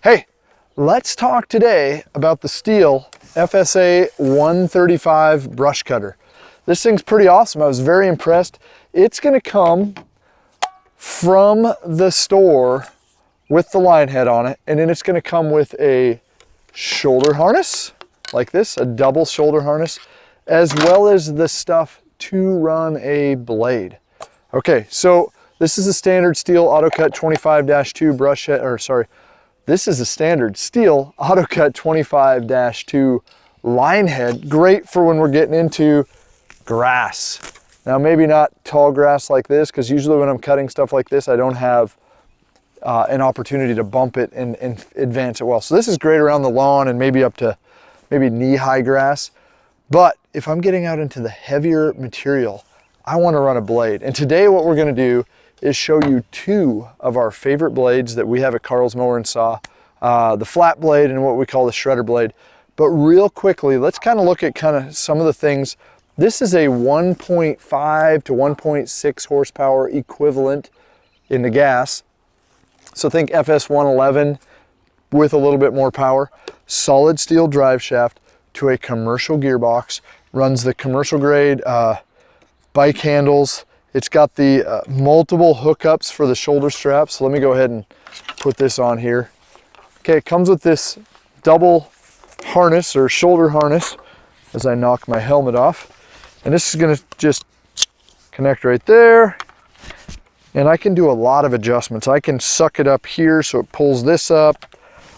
Hey, let's talk today about the Stihl FSA 135 brush cutter. This thing's pretty awesome. I was very impressed. It's gonna come from the store with the line head on it, and then it's gonna come with a shoulder harness like this, a double shoulder harness, as well as the stuff to run a blade. Okay, so this is a standard Stihl AutoCut 25-2 brush head, or sorry, this is a standard Stihl AutoCut 25-2 line head. Great for when we're getting into grass. Now maybe not tall grass like this, because usually when I'm cutting stuff like this, I don't have an opportunity to bump it and advance it well. So this is great around the lawn and maybe up to maybe knee-high grass. But if I'm getting out into the heavier material, I want to run a blade. And today what we're going to do is show you two of our favorite blades that we have at Carl's Mower and Saw, the flat blade and what we call the shredder blade. But real quickly, let's kind of look at kind of some of the things. This is a 1.5 to 1.6 horsepower equivalent in the gas. So think FS 111 with a little bit more power. Solid steel drive shaft to a commercial gearbox. Runs the commercial grade bike handles. It's got the multiple hookups for the shoulder straps. So let me go ahead and put this on here. Okay, it comes with this double harness or shoulder harness as I knock my helmet off. And this is gonna just connect right there. And I can do a lot of adjustments. I can suck it up here so it pulls this up.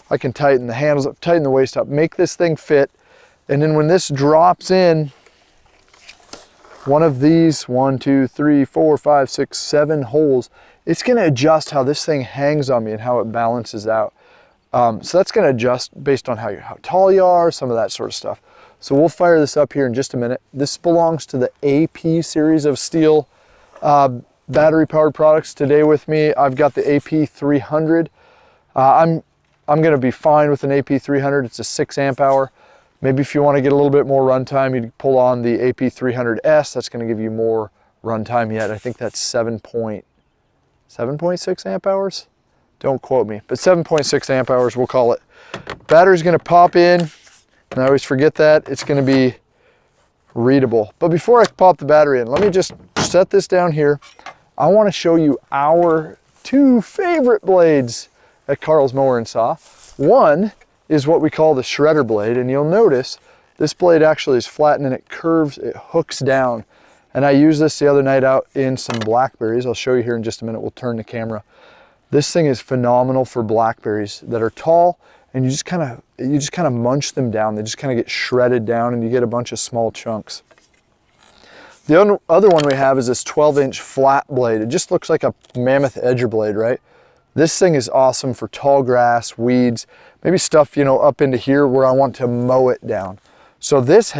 I can tighten the handles up, tighten the waist up, make this thing fit. And then when this drops in, one of these 1, 2, 3, 4, 5, 6, 7 holes, it's gonna adjust how this thing hangs on me and how it balances out. So that's gonna adjust based on how tall you are, some of that sort of stuff. So we'll fire this up here in just a minute. This belongs to the AP series of Stihl battery powered products. Today with me, I've got the AP 300. I'm gonna be fine with an AP 300. It's a 6 amp hour. Maybe if you want to get a little bit more runtime, you'd pull on the AP 300S. That's going to give you more runtime yet. I think that's 7.6 amp hours. Don't quote me, but 7.6 amp hours, we'll call it. Battery's going to pop in, and I always forget that. It's going to be readable. But before I pop the battery in, let me just set this down here. I want to show you our two favorite blades at Carl's Mower and Saw. One is what we call the shredder blade, and you'll notice this blade actually is flat and it curves, it hooks down. And I used this the other night out in some blackberries. I'll show you here in just a minute. We'll turn the camera. This thing is phenomenal for blackberries that are tall, and you just kind of munch them down. They just kind of get shredded down and you get a bunch of small chunks. The other one we have is this 12-inch flat blade. It just looks like a mammoth edger blade, right? This thing is awesome for tall grass, weeds, maybe stuff, you know, up into here where I want to mow it down. So this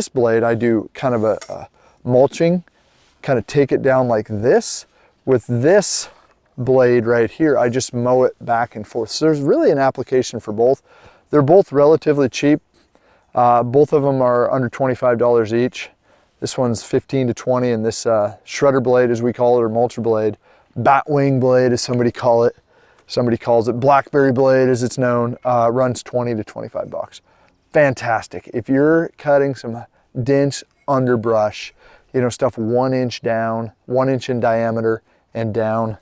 blade, I do kind of a mulching, kind of take it down like this. With this blade right here, I just mow it back and forth. So there's really an application for both. They're both relatively cheap. Both of them are under $25 each. This one's 15 to 20, and this shredder blade, as we call it, or mulcher blade, batwing blade, as somebody calls it, blackberry blade as it's known, runs 20 to 25 bucks. Fantastic. If you're cutting some dense underbrush, you know, stuff 1 inch down, 1 inch in diameter and down,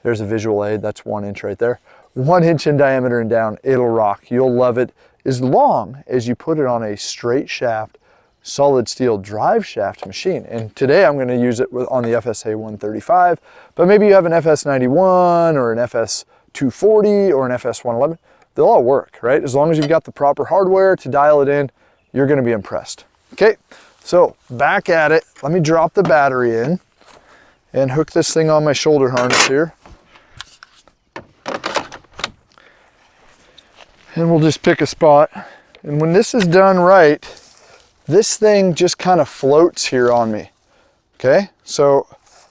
there's a visual aid, that's 1 inch right there. 1 inch in diameter and down, it'll rock. You'll love it as long as you put it on a straight shaft, solid steel drive shaft machine. And today I'm going to use it on the FSA 135, but maybe you have an FS 91 or an FS 240 or an FS 111. They'll all work, right? As long as you've got the proper hardware to dial it in, you're going to be impressed. Okay, so back at it. Let me drop the battery in and hook this thing on my shoulder harness here. And we'll just pick a spot. And when this is done right, this thing just kind of floats here on me. Okay, so,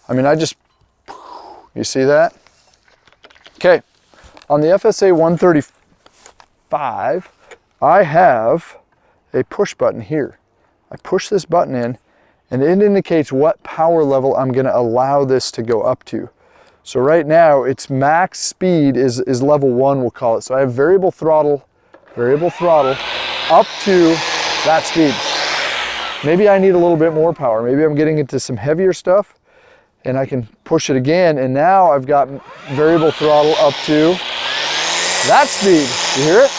I mean, you see that? Okay, on the FSA 135, I have a push button here. I push this button in, and it indicates what power level I'm going to allow this to go up to. So right now its max speed is level 1, we'll call it. So I have variable throttle up to that speed. Maybe I need a little bit more power. Maybe I'm getting into some heavier stuff and I can push it again. And now I've got variable throttle up to that speed. You hear it?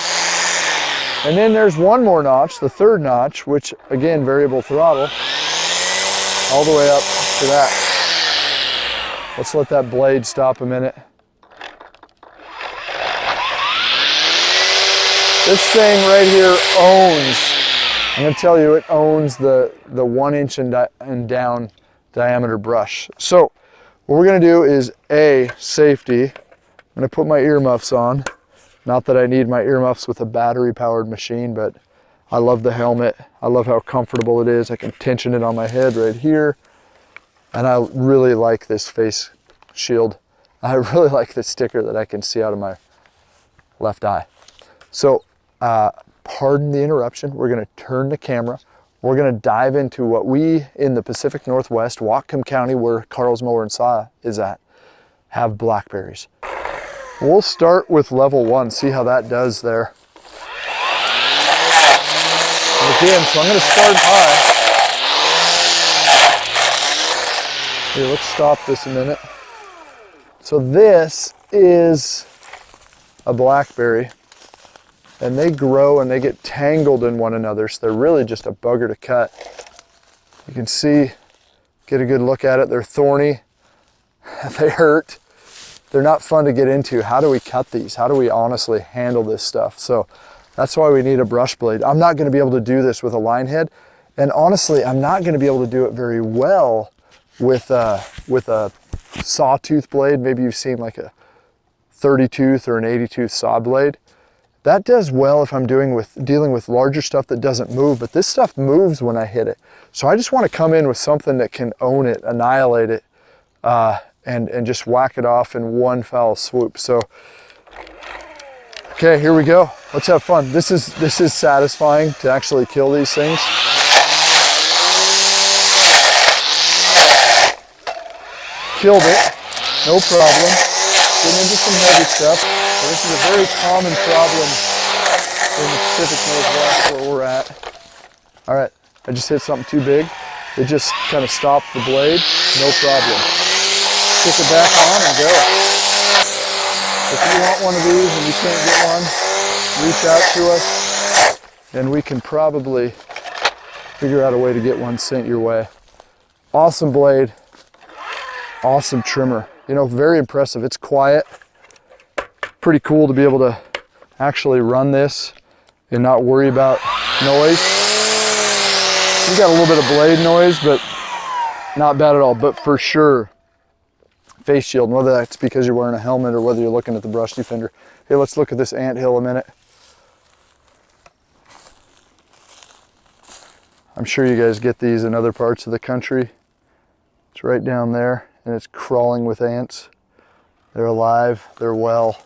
And then there's one more notch, the third notch, which again, variable throttle all the way up to that. Let's let that blade stop a minute. This thing right here owns, I'm gonna tell you, it owns the 1 inch and down diameter brush. So what we're gonna do is safety. I'm gonna put my earmuffs on. Not that I need my earmuffs with a battery powered machine, but I love the helmet. I love how comfortable it is. I can tension it on my head right here. And I really like this face shield. I really like this sticker that I can see out of my left eye. So pardon the interruption. We're gonna turn the camera. We're gonna dive into what we in the Pacific Northwest, Whatcom County, where Carl's Mower and Saw is at, have blackberries. We'll start with level 1, see how that does there. And again, so I'm gonna start high. Here, let's stop this a minute. So this is a blackberry, and they grow and they get tangled in one another, so they're really just a bugger to cut. You can see, get a good look at it, they're thorny, they hurt, they're not fun to get into. How do we cut these? How do we honestly handle this stuff? So that's why we need a brush blade. I'm not gonna be able to do this with a line head, and honestly, I'm not gonna be able to do it very well with a sawtooth blade. Maybe you've seen like a 30 tooth or an 80 tooth saw blade. That does well if I'm dealing with larger stuff that doesn't move, but this stuff moves when I hit it. So I just want to come in with something that can own it, annihilate it, and just whack it off in one foul swoop. So, okay, here we go. Let's have fun. This is satisfying to actually kill these things. Killed it, no problem. Getting into some heavy stuff. So this is a very common problem in the Pacific Northwest where we're at. All right, I just hit something too big. It just kind of stopped the blade, no problem. Kick it back on and go. If you want one of these and you can't get one, reach out to us and we can probably figure out a way to get one sent your way. Awesome blade. Awesome trimmer, you know, very impressive. It's quiet, pretty cool to be able to actually run this and not worry about noise. You got a little bit of blade noise, but not bad at all. But for sure, face shield, whether that's because you're wearing a helmet or whether you're looking at the brush defender. Hey, let's look at this anthill a minute. I'm sure you guys get these in other parts of the country. It's right down there. And it's crawling with ants. They're alive, they're well.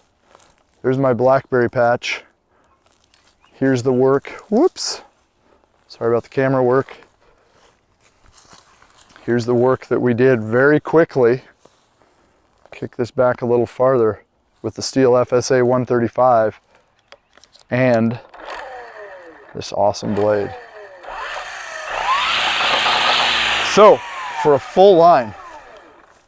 There's my blackberry patch. Here's the work. Whoops. Sorry about the camera work. Here's the work that we did very quickly. Kick this back a little farther with the Stihl FSA 135 and this awesome blade. So, for a full line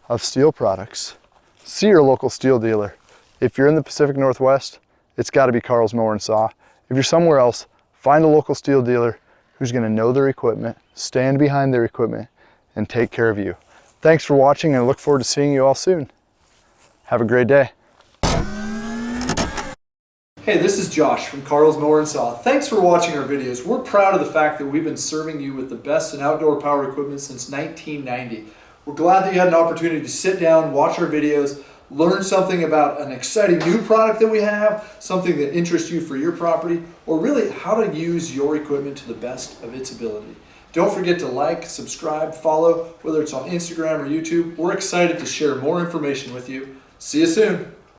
of Stihl products, see your local Stihl dealer. If you're in the Pacific Northwest, it's got to be Carl's Mower and Saw. If you're somewhere else, find a local Stihl dealer who's going to know their equipment, stand behind their equipment, and take care of you. Thanks for watching, and I look forward to seeing you all soon. Have a great day. Hey, this is Josh from Carl's Mower and Saw. Thanks for watching our videos. We're proud of the fact that we've been serving you with the best in outdoor power equipment since 1990. We're glad that you had an opportunity to sit down, watch our videos, learn something about an exciting new product that we have, something that interests you for your property, or really how to use your equipment to the best of its ability. Don't forget to like, subscribe, follow, whether it's on Instagram or YouTube. We're excited to share more information with you. See you soon.